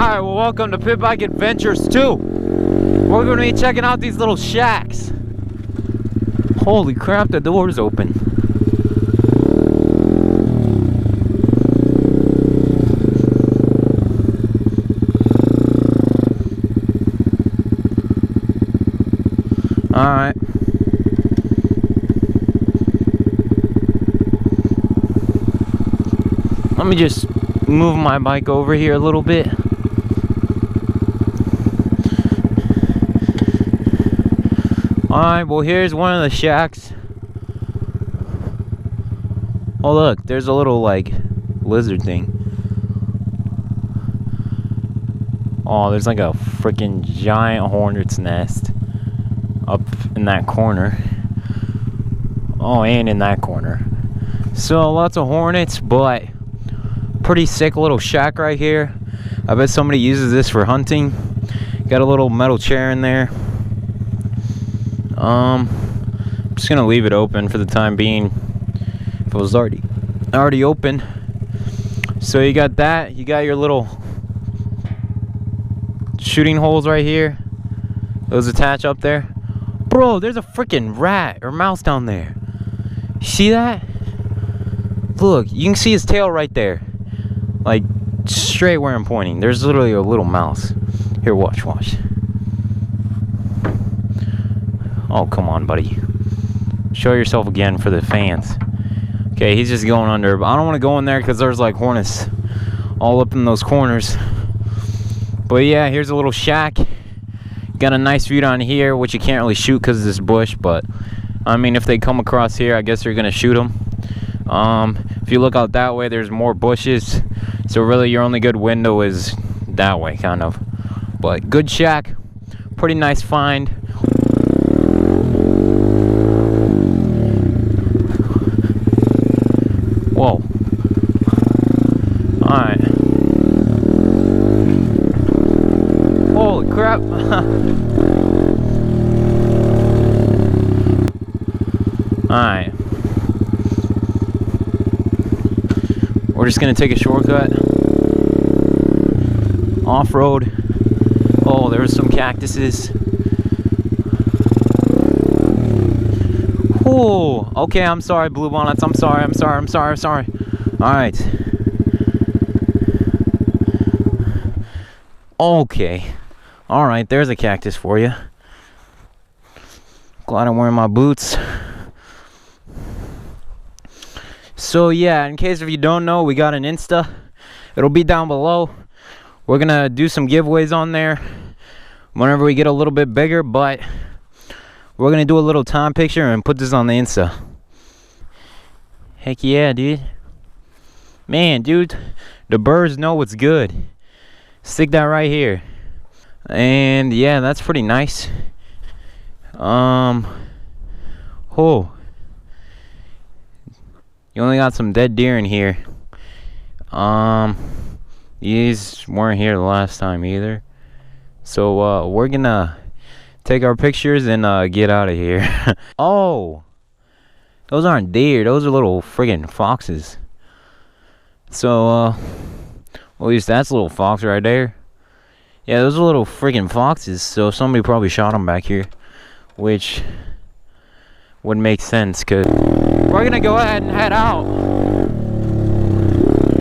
Alright, well, welcome to Pit Bike Adventures 2. We're going to be checking out these little shacks. Holy crap, the door's open. Alright. Let me just move my bike over here a little bit. Alright, well, here's one of the shacks. Oh, look, there's a little, like, lizard thing. Oh, there's like a freaking giant hornet's nest up in that corner. Oh, and in that corner. So, lots of hornets, but pretty sick little shack right here. I bet somebody uses this for hunting. Got a little metal chair in there. I'm just gonna leave it open for the time being. If it was already open. So you got that. You got your little shooting holes right here. Those attach up there. Bro, there's a freaking rat or mouse down there. You see that? Look, you can see his tail right there. Like, straight where I'm pointing. There's literally a little mouse. Here, watch. Oh, come on, buddy. Show yourself again for the fans. Okay, he's just going under. But I don't want to go in there because there's like hornets all up in those corners. But yeah, here's a little shack. Got a nice view down here, which you can't really shoot because of this bush. But, I mean, if they come across here, I guess you're going to shoot them. If you look out that way, there's more bushes. So really, your only good window is that way, kind of. But good shack. Pretty nice find. Whoa. Alright. Holy crap. Alright. We're just gonna take a shortcut. Off-road. Oh, there's some cactuses. Oh, okay, I'm sorry, Blue Bonnets. I'm sorry. Alright. Okay. Alright, there's a cactus for you. Glad I'm wearing my boots. So, yeah, in case if you don't know, we got an Insta. It'll be down below. We're gonna do some giveaways on there whenever we get a little bit bigger, but we're gonna do a little time picture and put this on the Insta. Heck yeah, dude. Man, dude, the birds know what's good. Stick that right here. And yeah, that's pretty nice. Oh, you only got some dead deer in here. These weren't here the last time either. So we're gonna take our pictures and get out of here. Oh, those aren't deer. Those are little friggin' foxes. So, at least that's a little fox right there. Yeah, those are little friggin' foxes. So somebody probably shot them back here, which would make sense. Cause we're gonna go ahead and head out.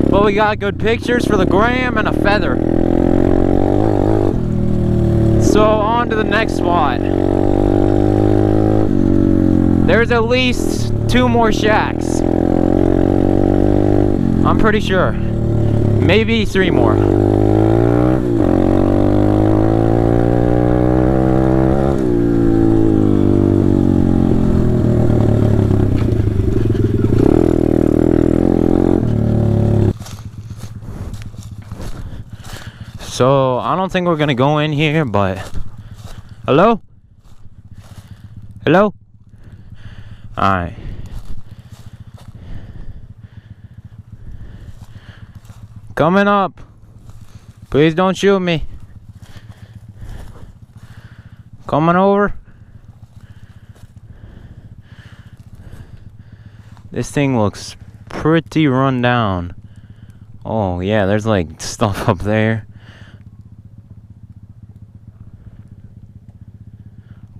But we got good pictures for the gram and a feather. So on to the next spot. There's at least 2 more shacks. I'm pretty sure. Maybe 3 more. So, I don't think we're gonna go in here, but... Hello? Hello? Alright. Coming up. Please don't shoot me. Coming over. This thing looks pretty run down. Oh yeah, there's like stuff up there.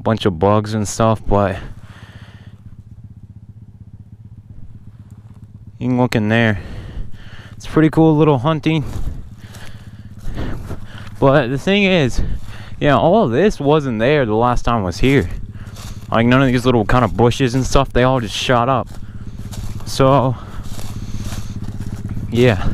bunch of bugs and stuff, but you can look in there. It's pretty cool little hunting. But the thing is, yeah, all of this wasn't there the last time I was here. Like none of these little kind of bushes and stuff, they all just shot up. So yeah.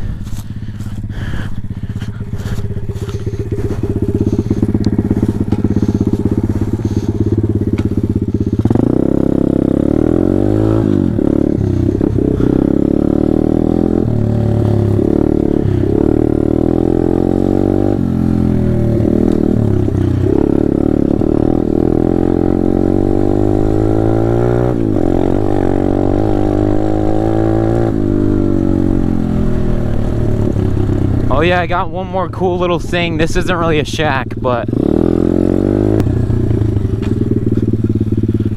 Oh yeah, I got one more cool little thing. This isn't really a shack, but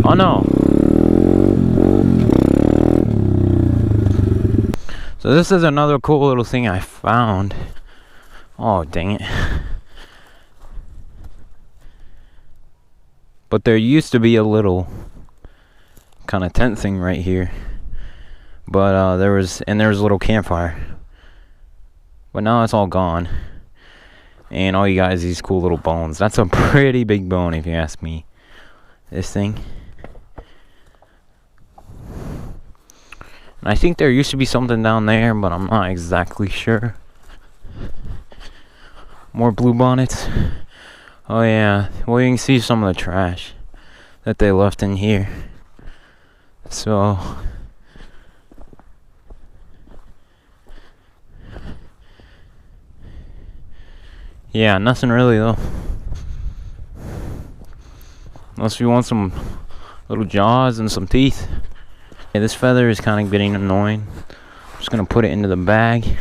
oh no. So this is another cool little thing I found. Oh dang it. But there used to be a little kind of tent thing right here. But there was a little campfire. But now it's all gone. And all you got is these cool little bones. That's a pretty big bone if you ask me. This thing. And I think there used to be something down there, but I'm not exactly sure. More bluebonnets. Oh yeah. Well, you can see some of the trash that they left in here. So yeah, nothing really though. Unless you want some little jaws and some teeth. Yeah, this feather is kind of getting annoying. I'm just gonna put it into the bag.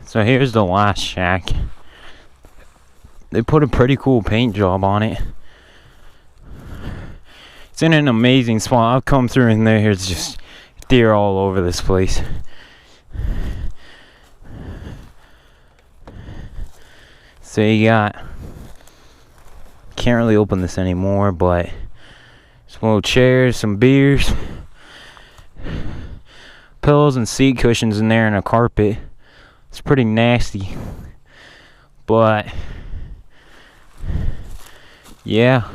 So here's the last shack. They put a pretty cool paint job on it. It's in an amazing spot. I'll come through in there. There's just deer all over this place. So you got, can't really open this anymore, but some little chairs, some beers, pillows and seat cushions in there, and a carpet. It's pretty nasty, but yeah,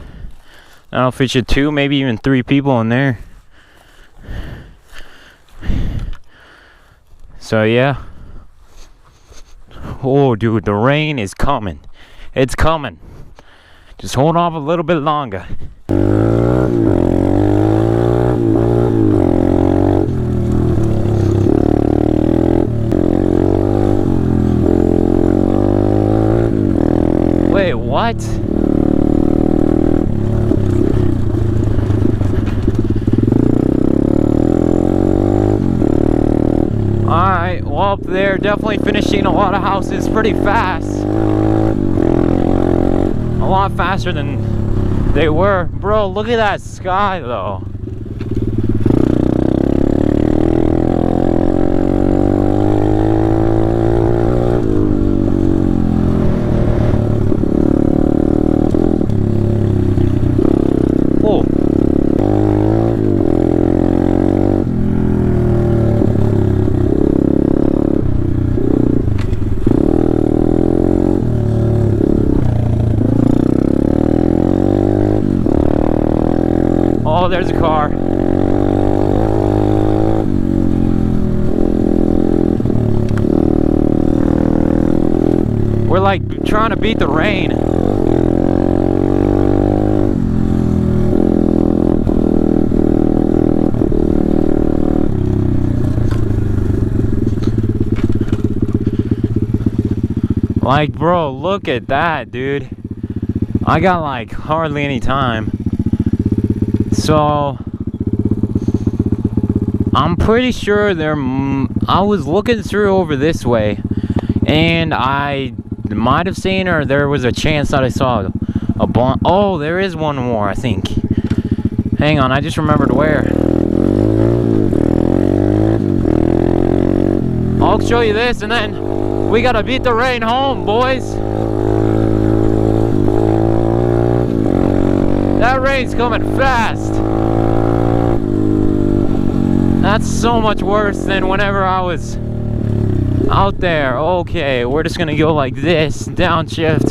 that'll fit you 2, maybe even 3 people in there. So yeah. Oh dude, the rain is coming. It's coming. Just hold off a little bit longer. Wait, what? Alright, well, they're definitely finishing a lot of houses pretty fast. A lot faster than they were. Bro, look at that sky though. Oh, there's a car. We're like trying to beat the rain. Like, bro, look at that, dude. I got like hardly any time. So I'm pretty sure I was looking through over this way, and I might have seen, or there was a chance that I saw a bond. Oh, there is one more, I think. Hang on, I just remembered where. I'll show you this, and then we gotta beat the rain home, boys. That rain's coming fast. That's so much worse than whenever I was out there. Okay, we're just gonna go like this, downshift.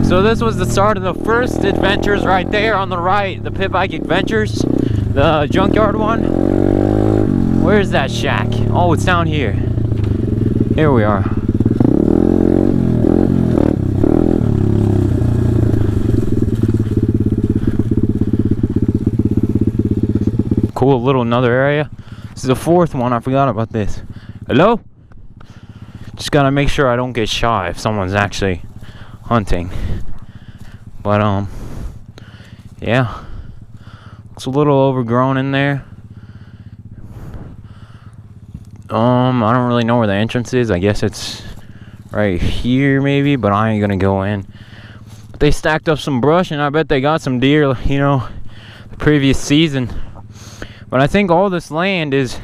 So this was the start of the first adventures right there on the right, the Pit Bike Adventures, the junkyard one. Where's that shack? Oh, it's down here. Here we are. Cool little another area. This is the fourth one. I forgot about this. Hello? Just gotta make sure I don't get shot if someone's actually hunting. But yeah, looks a little overgrown in there. I don't really know where the entrance is. I guess it's right here maybe, but I ain't gonna go in. But they stacked up some brush, and I bet they got some deer, you know, the previous season. But I think all this land is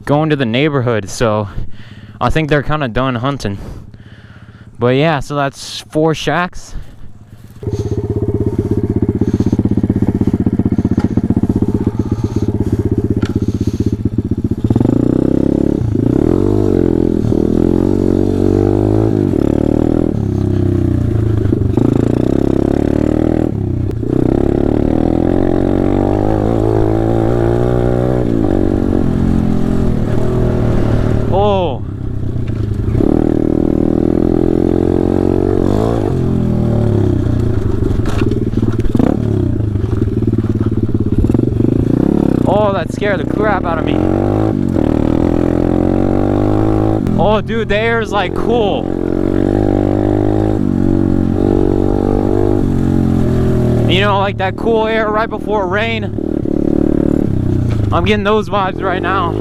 going to the neighborhood, so I think they're kind of done hunting. But yeah, so that's 4 shacks. Oh, that scared the crap out of me. Oh, dude, the air is like cool. You know, like that cool air right before rain. I'm getting those vibes right now.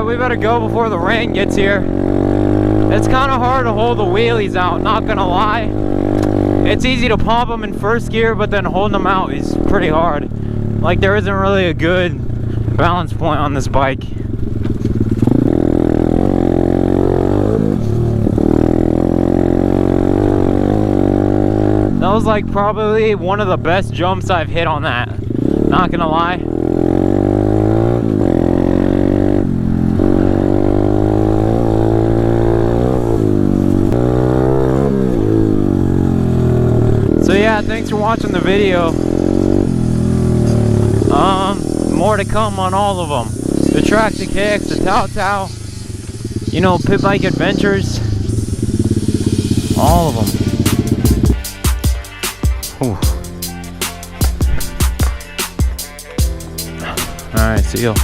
We better go before the rain gets here. It's kind of hard to hold the wheelies out, not gonna lie. It's easy to pump them in first gear, but then holding them out is pretty hard. Like, there isn't really a good balance point on this bike. That was like probably one of the best jumps I've hit on that, not gonna lie. So yeah, thanks for watching the video. More to come on all of them. The Tractor Kicks, the Tao Tao, you know, Pit Bike Adventures, all of them. Alright, see you.